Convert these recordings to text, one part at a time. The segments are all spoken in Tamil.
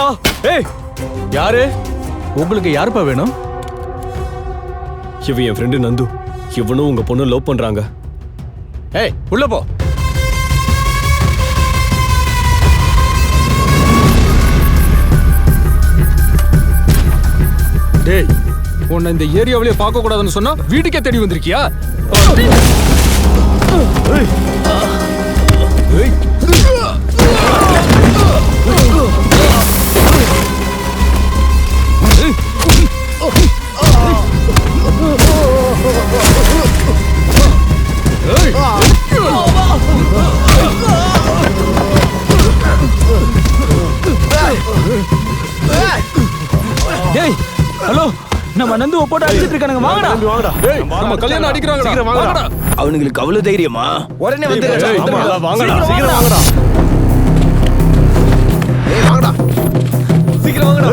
வாடா. ஏய் யாரு? உங்களுக்கு யாருப்பா வேணும்? இவன் என் ஃப்ரெண்டு நந்து. இவனும் உங்க பொண்ணு லவ் பண்றாங்க. ஏய் உள்ள போ. டேய், உன்னை இந்த ஏரியாவிலே பார்க்க கூடாதுன்னு சொன்னா வீட்டுக்கே தேடி வந்திருக்கியா? டேய் ஹலோ, நம்ம நந்து போட்டு அடிச்சிட்டு இருக்கானுங்க. வாங்கடா. டேய், நம்ம கல்யாணம் அடிக்கறாங்கடா. வாங்கடா. அவனுங்களுக்கு அவ்வளவு தைரியமா? உடனே வந்து வாங்கடா, சீக்கிரம் வாங்கடா. ஏய் வாங்கடா. சீக்கிரம் வாங்கடா.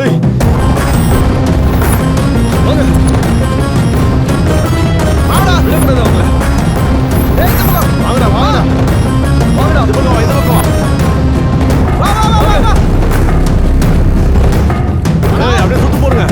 வாங்க. வாங்கடா. விடக்கூடாது அவங்கள. ஏய் இந்த பக்கம். வாங்கடா, வாங்கடா. வாங்கடா. இந்த பக்கம் வா, இந்த பக்கம் வா. வா வா வா வா. ஏய், அப்படியே சுட்டு போடுங்க.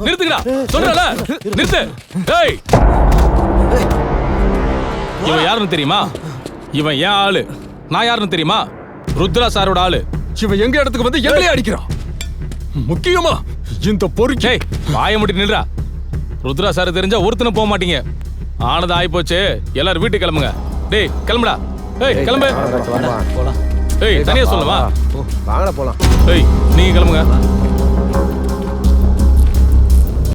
நிறுத்துங்கடா. சொல்றல நிறுத்து. டேய், இவன் யாருன்னு தெரியுமா? இவன் ஏன் ஆளு. நான் யாருன்னு தெரியுமா? ருத்ரா சாரோட ஆளு. இவன் எங்க இடத்துக்கு வந்து எங்களையே அடிக்கிறான். முக்கியமா இந்த பொறுக்கி. டேய், வாயை மூடி நில்றா. ருத்ரா சார் தெரிஞ்சா ஒருத்தனும் போக மாட்டீங்க. ஆனது ஆயிப்போச்சு. எல்லாரும் வீட்டுக்கு கிளம்புங்க. டேய் கிளம்புடா. ஏய் கிளம்பு. போலாம். ஏய் தனியா சொல்லுவா. வாங்கடா போலாம். ஏய் நீங்க கிளம்புங்க.